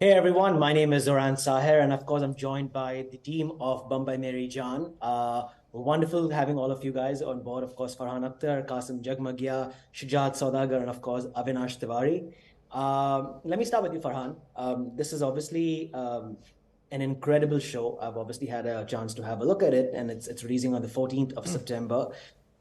Hey everyone, my name is Zoran Saher, and of course, I'm joined by the team of Bambai Meri Jaan. Wonderful having all of you guys on board. Of course, Farhan Akhtar, Qasim Jagmagia, Shujat Saudagar, and of course, Avinash Tiwari. Let me start with you, Farhan. This is obviously an incredible show. I've obviously had a chance to have a look at it, and it's releasing on the 14th of September.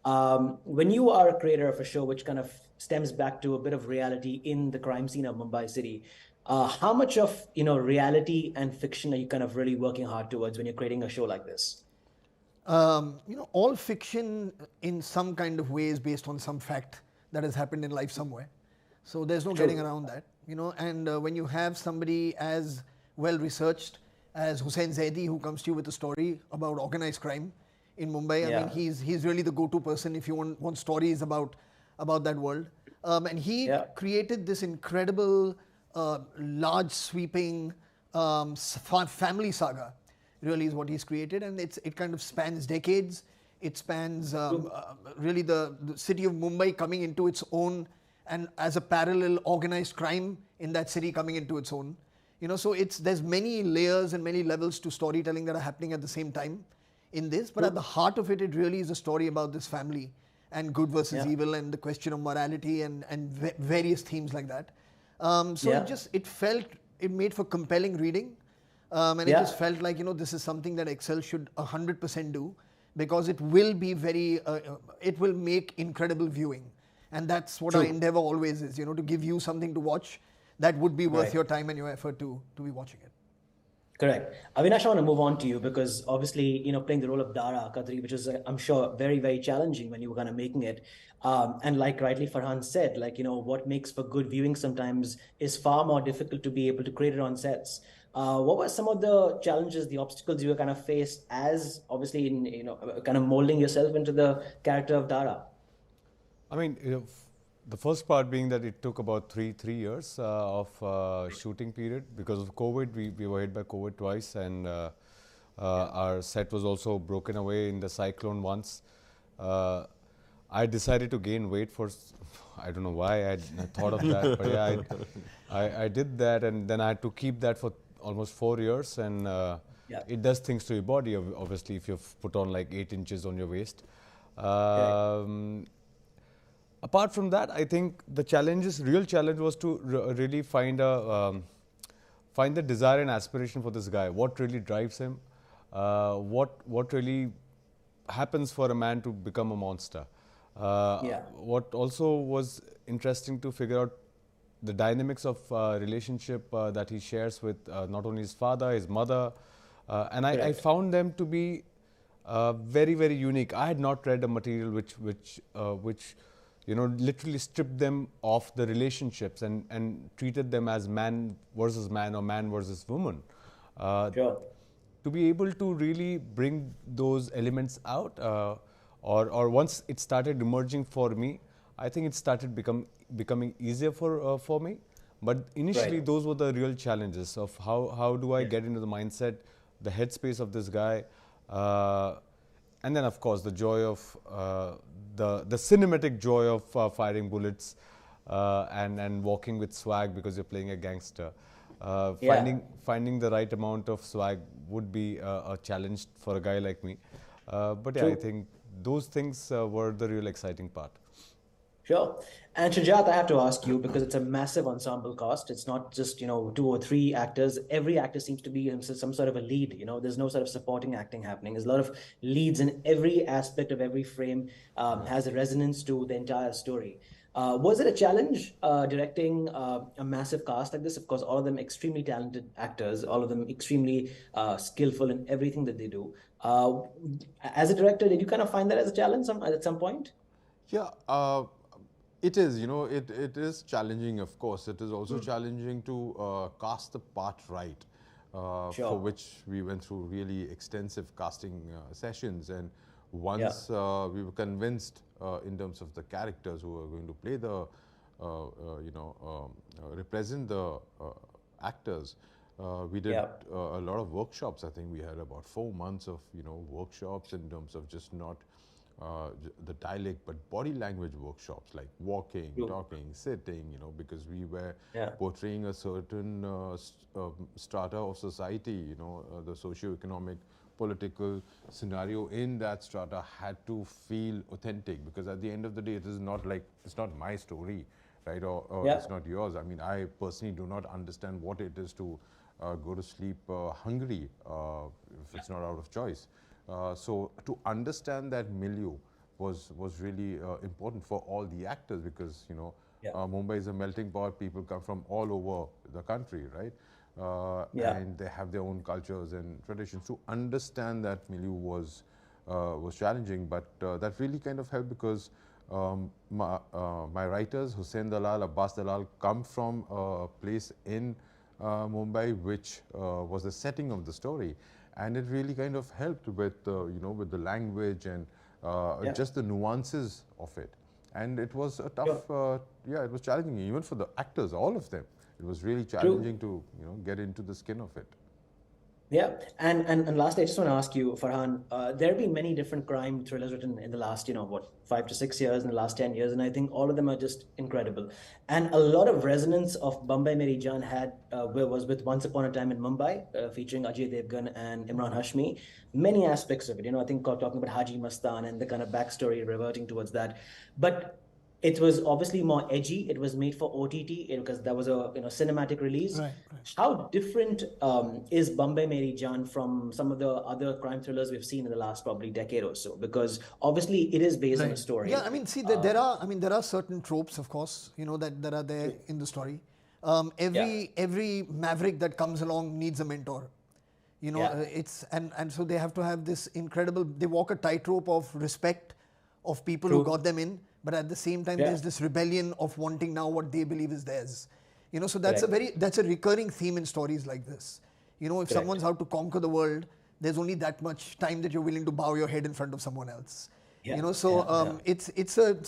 When you are a creator of a show which kind of stems back to a bit of reality in the crime scene of Mumbai city, how much of reality and fiction are you kind of really working hard towards when you're creating a show like this? All fiction in some kind of way is based on some fact that has happened in life somewhere. So there's no getting True. around that, And when you have somebody as well researched as Hussein Zaidi, who comes to you with a story about organized crime in Mumbai, I mean, Yeah. he's really the go-to person if you want stories about that world. And he Yeah. created this incredible, large, sweeping family saga really is what he's created, and it kind of spans decades. It spans True. really the city of Mumbai coming into its own, and as a parallel organized crime in that city coming into its own. So there's many layers and many levels to storytelling that are happening at the same time in this. But at the True. heart of it, it really is a story about this family and good versus Yeah. evil and the question of morality and various themes like that. So Yeah. it made for compelling reading. And it Yeah. just felt like, this is something that Excel should 100% do, because it will be it will make incredible viewing. And that's what our True. endeavor always is, to give you something to watch that would be worth Right. your time and your effort to be watching it. Correct. Avinash, I want to move on to you because obviously, playing the role of Dara Kadri, which is, I'm sure, very, very challenging when you were kind of making it. And like rightly Farhan said, what makes for good viewing sometimes is far more difficult to be able to create it on sets. What were some of the challenges, the obstacles you were kind of faced as obviously in, kind of molding yourself into the character of Dara? I mean, the first part being that it took about three years of shooting period because of COVID. We were hit by COVID twice, and our set was also broken away in the cyclone once. Uh, I decided to gain weight I don't know why I thought of that, but yeah, I did that, and then I had to keep that for almost 4 years, and Yeah. it does things to your body, obviously, if you've put on like 8 inches on your waist. Correct. Apart from that, I think real challenge was to really find the desire and aspiration for this guy. What really drives him? What really happens for a man to become a monster? Yeah. What also was interesting to figure out the dynamics of relationship that he shares with not only his father, his mother, and I Correct. found them to be very, very unique. I had not read a material which literally stripped them of the relationships and treated them as man versus man or man versus woman. Uh, Sure. to be able to really bring those elements out, or once it started emerging for me, I think it started becoming easier for me. But initially, Right. those were the real challenges of how do I Yeah. get into the mindset, the headspace of this guy, uh, and then of course the joy of the cinematic joy of firing bullets and walking with swag because you're playing a gangster. Yeah. Finding the right amount of swag would be a challenge for a guy like me. But yeah, I True. think those things were the real exciting part. Sure. And Shujat, I have to ask you because it's a massive ensemble cast. It's not just, two or three actors. Every actor seems to be in some sort of a lead. There's no sort of supporting acting happening. There's a lot of leads in every aspect of every frame, has a resonance to the entire story. Was it a challenge directing a massive cast like this? Of course, all of them extremely talented actors, all of them extremely skillful in everything that they do. As a director, did you kind of find that as a challenge at some point? Yeah, it is. It is challenging, of course. It is also Hmm. challenging to cast the part right, for Sure. which we went through really extensive casting sessions. And Yeah. once we were convinced in terms of the characters who are going to play represent the actors. We did Yeah. a lot of workshops. I think we had about 4 months of workshops in terms of just not the dialect, but body language workshops like walking, True. talking, sitting, you know, because we were Yeah. portraying a certain strata of society, you know, the socio-economic, political scenario in that strata had to feel authentic, because at the end of the day, it is not like, it's not my story, right? Or Yeah. it's not yours. I mean, I personally do not understand what it is to go to sleep hungry if it's not out of choice. So to understand that milieu was really important for all the actors, because you know, Yeah. Mumbai is a melting pot. People come from all over the country, right? Yeah. And they have their own cultures and traditions. To understand that milieu was challenging, but that really kind of helped, because my writers, Hussein Dalal, Abbas Dalal, come from a place in Mumbai, which was the setting of the story, and it really kind of helped with you know, with the language and Yeah. just the nuances of it. And it was a Sure. tough, yeah, it was challenging even for the actors, all of them. It was really True. challenging to, you know, get into the skin of it. Yeah, and lastly, I just want to ask you, Farhan, there have been many different crime thrillers written in the last, what, 5 to 6 years, in the last 10 years, and I think all of them are just incredible. And a lot of resonance of Bambai Meri Jaan had was with Once Upon a Time in Mumbai, featuring Ajay Devgan and Imran Hashmi. Many aspects of it, I think talking about Haji Mastan and the kind of backstory reverting towards that, but it was obviously more edgy. It was made for OTT because that was a cinematic release. Right, right. How different is Bombay Meri Jaan from some of the other crime thrillers we've seen in the last probably decade or so? Because obviously it is based on a Right. story. Yeah, I mean, see, there are certain tropes, of course, that are there in the story. Every maverick that comes along needs a mentor. It's and so they have to have this incredible. They walk a tightrope of respect of people who True. got them in, but at the same time, Yeah. there's this rebellion of wanting now what they believe is theirs. So that's Correct. that's a recurring theme in stories like this. If Correct. someone's out to conquer the world, there's only that much time that you're willing to bow your head in front of someone else. Yeah. So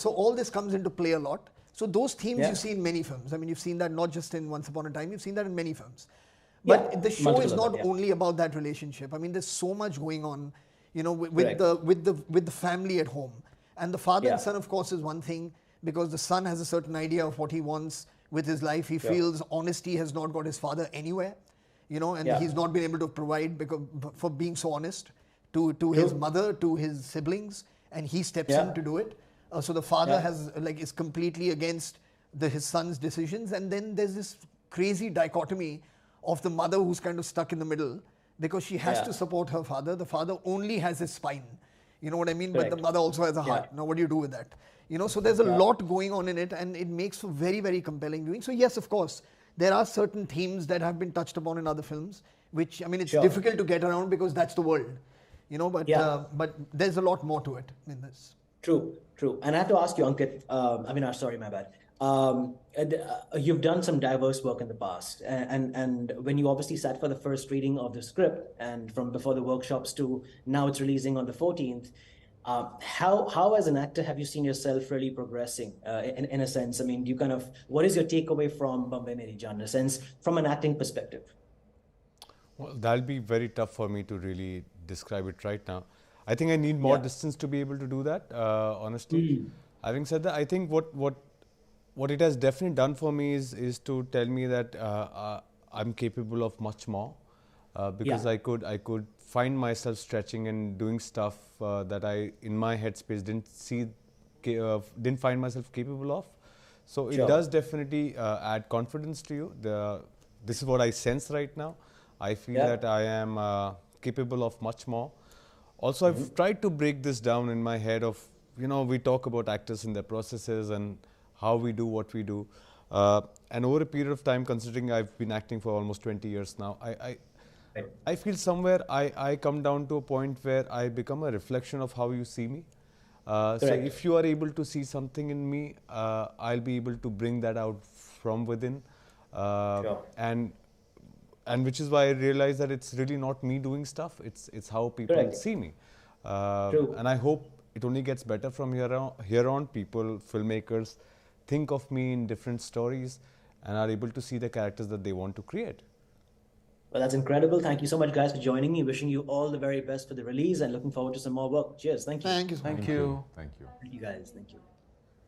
all this comes into play a lot. So those themes Yeah. you see in many films. I mean, you've seen that not just in Once Upon a Time, you've seen that in many films. Yeah, But the show multiple is of not them, yeah. only about that relationship. I mean, there's so much going on, with Correct. the family at home. And the father and Yeah. son, of course, is one thing, because the son has a certain idea of what he wants with his life. He Sure. feels honesty has not got his father anywhere, and Yeah. he's not been able to provide for being so honest to his True. mother, to his siblings, and he steps Yeah. in to do it. So the father Yeah. is completely against his son's decisions, and then there's this crazy dichotomy of the mother who's kind of stuck in the middle because she has Yeah. to support her father. The father only has his spine. You know what I mean? But the Correct. mother also has a Yeah. heart. Now, what do you do with that? So there's a Yeah. lot going on in it, and it makes for very, very compelling viewing. So yes, of course, there are certain themes that have been touched upon in other films, which, I mean, it's Sure. difficult to get around because that's the world. But Yeah. but there's a lot more to it in this. True, true. And I have to ask you, Ankit, Avinash, sorry, my bad. You've done some diverse work in the past, and when you obviously sat for the first reading of the script, and from before the workshops to now it's releasing on the 14th, how as an actor have you seen yourself really progressing in a sense? I mean, do you what is your takeaway from Bombay Meri Jaan in a sense from an acting perspective? Well, that'll be very tough for me to really describe it right now. I think I need more Yeah. distance to be able to do that, honestly. Having said that, I think what it has definitely done for me is to tell me that I'm capable of much more, because Yeah. I could find myself stretching and doing stuff that I in my headspace didn't find myself capable of. So it Sure. does definitely add confidence to you. This is what I sense right now. I feel Yeah. that I am capable of much more. Also, I've tried to break this down in my head of, we talk about actors and their processes and how we do what we do. And over a period of time, considering I've been acting for almost 20 years now, I feel somewhere I come down to a point where I become a reflection of how you see me. So Correct. if you are able to see something in me, I'll be able to bring that out from within. Sure. And which is why I realize that it's really not me doing stuff, it's how people Correct. see me. True. And I hope it only gets better from here on. People, filmmakers, think of me in different stories and are able to see the characters that they want to create. Well, that's incredible. Thank you so much, guys, for joining me. Wishing you all the very best for the release and looking forward to some more work. Cheers. Thank you. Thank you. Thank you. Thank you. Thank you, guys. Thank you.